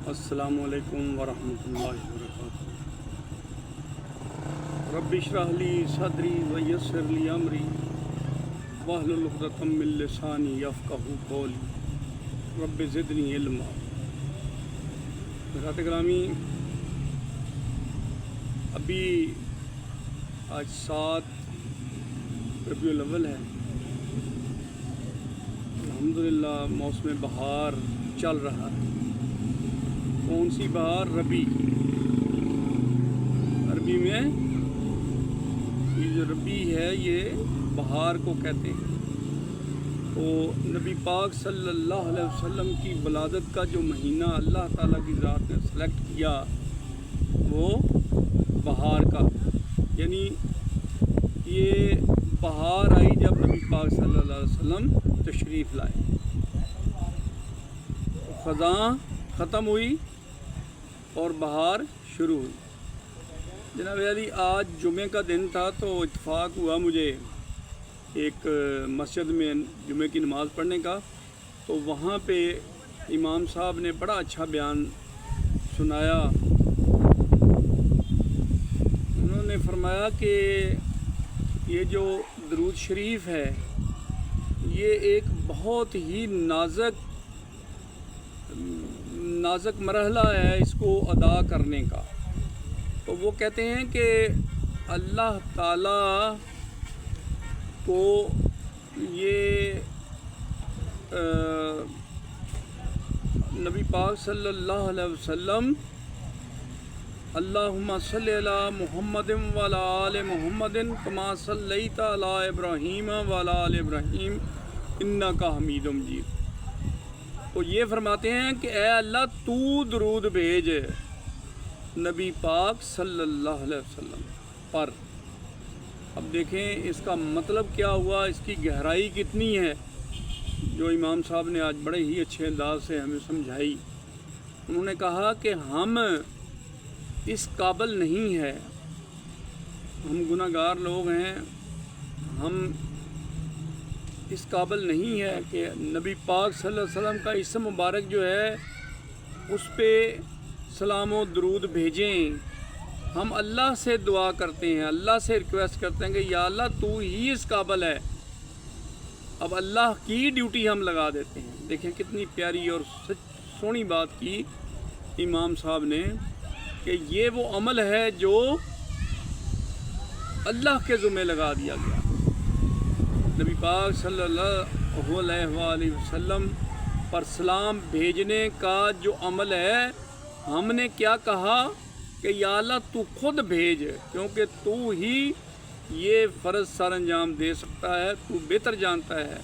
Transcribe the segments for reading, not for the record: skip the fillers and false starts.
السلام علیکم ورحمۃ اللہ وبرکاتہ۔ رب اشرح لی صدری ویسر لی امری واحلل عقدۃ من لسانی یفقہوا قولی رب زدنی علما۔ حضرات گرامی، ابھی آج 7 ربیع الاول ہے۔ الحمدللہ موسم بہار چل رہا ہے۔ کون سی بہار؟ ربیع۔ عربی میں یہ جو ربیع ہے یہ بہار کو کہتے ہیں۔ تو نبی پاک صلی اللہ علیہ وسلم کی ولادت کا جو مہینہ اللہ تعالیٰ کی ذات نے سلیکٹ کیا وہ بہار کا، یعنی یہ بہار آئی جب نبی پاک صلی اللہ علیہ وسلم تشریف لائے، خزاں ختم ہوئی اور بہار شروع ہوئی۔ جناب علی، آج جمعے کا دن تھا تو اتفاق ہوا مجھے ایک مسجد میں جمعے کی نماز پڑھنے کا، تو وہاں پہ امام صاحب نے بڑا اچھا بیان سنایا۔ انہوں نے فرمایا کہ یہ جو درود شریف ہے یہ ایک بہت ہی نازک مرحلہ ہے اس کو ادا کرنے کا۔ تو وہ کہتے ہیں کہ اللہ تعالیٰ کو یہ نبی پاک صلی اللہ علیہ وسلم اللہم صلی علی محمد وعلی آل محمد کما صلیت علی ابراہیم وعلی آل ابراہیم انک حمید مجید، تو یہ فرماتے ہیں کہ اے اللہ تو درود بھیج نبی پاک صلی اللہ علیہ وسلم پر۔ اب دیکھیں اس کا مطلب کیا ہوا، اس کی گہرائی کتنی ہے، جو امام صاحب نے آج بڑے ہی اچھے انداز سے ہمیں سمجھائی۔ انہوں نے کہا کہ ہم اس قابل نہیں ہے، ہم گناہ گار لوگ ہیں، ہم اس قابل نہیں ہے کہ نبی پاک صلی اللہ علیہ وسلم کا اسم مبارک جو ہے اس پہ سلام و درود بھیجیں۔ ہم اللہ سے دعا کرتے ہیں، اللہ سے ریکویسٹ کرتے ہیں کہ یا اللہ تو ہی اس قابل ہے۔ اب اللہ کی ڈیوٹی ہم لگا دیتے ہیں۔ دیکھیں کتنی پیاری اور سونی بات کی امام صاحب نے کہ یہ وہ عمل ہے جو اللہ کے ذمہ لگا دیا گیا۔ نبی پاک صلی اللہ علیہ وآلہ وسلم پر سلام بھیجنے کا جو عمل ہے، ہم نے کیا کہا کہ یا اللہ تو خود بھیج، کیونکہ تو ہی یہ فرض سر انجام دے سکتا ہے، تو بہتر جانتا ہے۔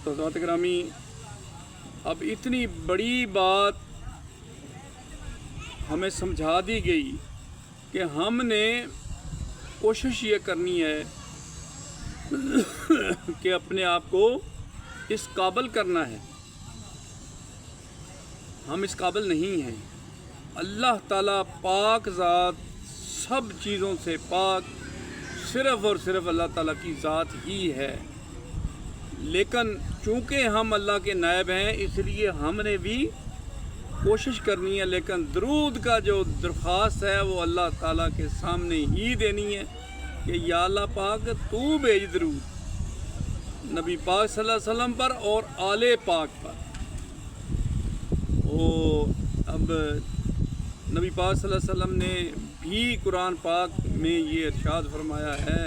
تو حضرات گرامی، اب اتنی بڑی بات ہمیں سمجھا دی گئی کہ ہم نے کوشش یہ کرنی ہے کہ اپنے آپ کو اس قابل کرنا ہے۔ ہم اس قابل نہیں ہیں۔ اللہ تعالیٰ پاک ذات، سب چیزوں سے پاک، صرف اور صرف اللہ تعالیٰ کی ذات ہی ہے، لیکن چونکہ ہم اللہ کے نائب ہیں اس لیے ہم نے بھی کوشش کرنی ہے، لیکن درود کا جو درخواست ہے وہ اللہ تعالیٰ کے سامنے ہی دینی ہے کہ یا اللہ پاک تو بھیج درود نبی پاک صلی اللہ علیہ وسلم پر اور آل پاک پر۔ اب نبی پاک صلی اللہ علیہ وسلم نے بھی قرآن پاک میں یہ ارشاد فرمایا ہے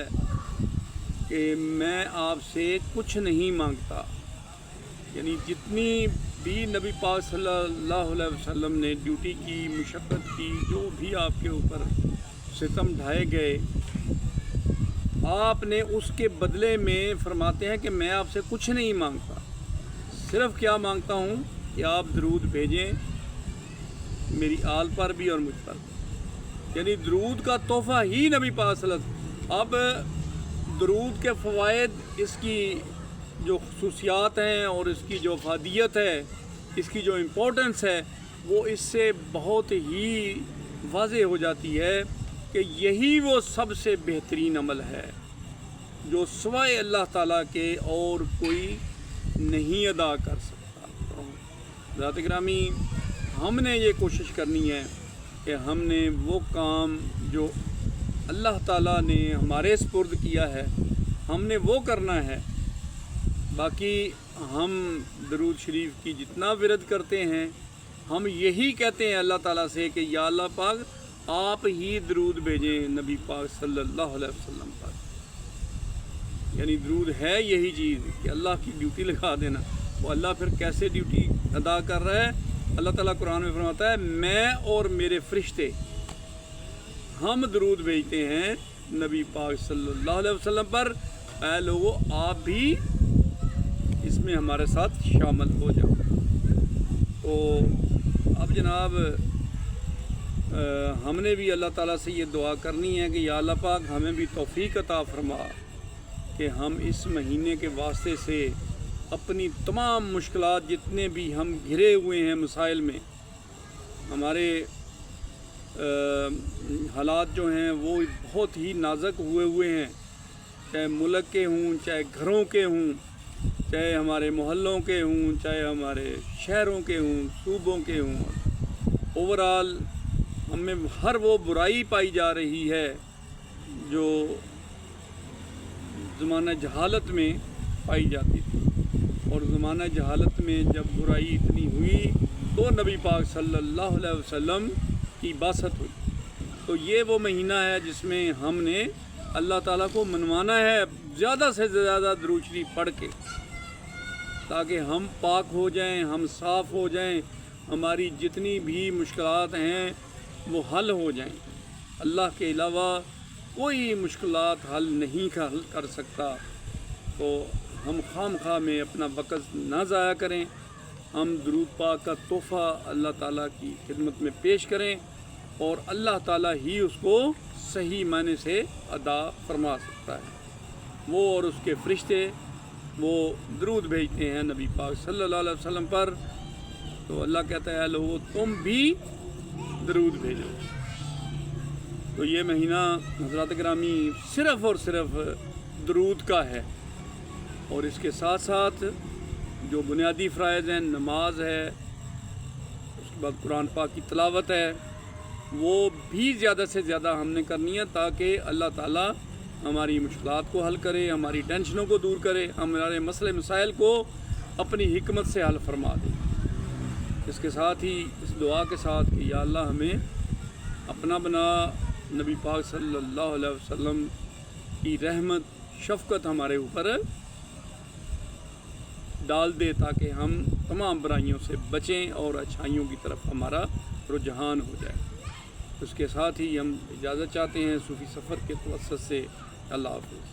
کہ میں آپ سے کچھ نہیں مانگتا، یعنی جتنی بھی نبی پاک صلی اللہ علیہ وسلم نے ڈیوٹی کی، مشقت کی، جو بھی آپ کے اوپر ستم ڈھائے گئے، آپ نے اس کے بدلے میں فرماتے ہیں کہ میں آپ سے کچھ نہیں مانگتا، صرف کیا مانگتا ہوں کہ آپ درود بھیجیں میری آل پر بھی اور مجھ پر، یعنی درود کا تحفہ ہی نبی پاک صلی اللہ علیہ وسلم۔ اب درود کے فوائد، اس کی جو خصوصیات ہیں اور اس کی جو افادیت ہے، اس کی جو امپورٹنس ہے، وہ اس سے بہت ہی واضح ہو جاتی ہے کہ یہی وہ سب سے بہترین عمل ہے جو سوائے اللہ تعالیٰ کے اور کوئی نہیں ادا کر سکتا۔ ذات گرامی ہم نے یہ کوشش کرنی ہے کہ ہم نے وہ کام جو اللہ تعالیٰ نے ہمارے سپرد کیا ہے ہم نے وہ کرنا ہے. باقی ہم درود شریف کی جتنا ورد کرتے ہیں ہم یہی کہتے ہیں اللہ تعالیٰ سے کہ یا اللہ پاک آپ ہی درود بھیجیں نبی پاک صلی اللہ علیہ وسلم پر. یعنی درود ہے یہی چیز کہ اللہ کی ڈیوٹی لگا دینا. وہ اللہ پھر کیسے ڈیوٹی ادا کر رہا ہے؟ اللہ تعالیٰ قرآن میں فرماتا ہے میں اور میرے فرشتے ہم درود بھیجتے ہیں نبی پاک صلی اللہ علیہ وسلم پر. اے لوگو آپ بھی اس میں ہمارے ساتھ شامل ہو جاؤ. تو اب جناب ہم نے بھی اللہ تعالیٰ سے یہ دعا کرنی ہے کہ یا اللہ پاک ہمیں بھی توفیق عطا فرما کہ ہم اس مہینے کے واسطے سے اپنی تمام مشکلات جتنے بھی ہم گھرے ہوئے ہیں مسائل میں، ہمارے حالات جو ہیں وہ بہت ہی نازک ہوئے ہیں، چاہے ملک کے ہوں، چاہے گھروں کے ہوں، چاہے ہمارے محلوں کے ہوں، چاہے ہمارے شہروں کے ہوں، صوبوں کے ہوں. اوورال ہم میں ہر وہ برائی پائی جا رہی ہے جو زمانہ جہالت میں پائی جاتی تھی. اور زمانہ جہالت میں جب برائی اتنی ہوئی تو نبی پاک صلی اللہ علیہ وسلم کی بعثت ہوئی. تو یہ وہ مہینہ ہے جس میں ہم نے اللہ تعالیٰ کو منوانا ہے زیادہ سے زیادہ درود شریف پڑھ کے، تاکہ ہم پاک ہو جائیں، ہم صاف ہو جائیں، ہماری جتنی بھی مشکلات ہیں وہ حل ہو جائیں. اللہ کے علاوہ کوئی مشکلات حل نہیں کر سکتا. تو ہم خام خواہ میں اپنا وقت نہ ضائع کریں، ہم درود پاک کا تحفہ اللہ تعالیٰ کی خدمت میں پیش کریں اور اللہ تعالیٰ ہی اس کو صحیح معنی سے ادا فرما سکتا ہے. وہ اور اس کے فرشتے وہ درود بھیجتے ہیں نبی پاک صلی اللہ علیہ وسلم پر. تو اللہ کہتا ہے لوگو تم بھی درود بھیجو. تو یہ مہینہ حضرات گرامی صرف اور صرف درود کا ہے. اور اس کے ساتھ ساتھ جو بنیادی فرائض ہیں، نماز ہے، اس کے بعد قرآن پاک کی تلاوت ہے، وہ بھی زیادہ سے زیادہ ہم نے کرنی ہے تاکہ اللہ تعالیٰ ہماری مشکلات کو حل کرے، ہماری ٹینشنوں کو دور کرے، ہمارے مسئلے مسائل کو اپنی حکمت سے حل فرما دے. اس کے ساتھ ہی اس دعا کے ساتھ کہ یا اللہ ہمیں اپنا بنا، نبی پاک صلی اللہ علیہ وسلم کی رحمت شفقت ہمارے اوپر ڈال دے تاکہ ہم تمام برائیوں سے بچیں اور اچھائیوں کی طرف ہمارا رجحان ہو جائے. اس کے ساتھ ہی ہم اجازت چاہتے ہیں صوفی سفر کے توسط سے. اللہ حافظ.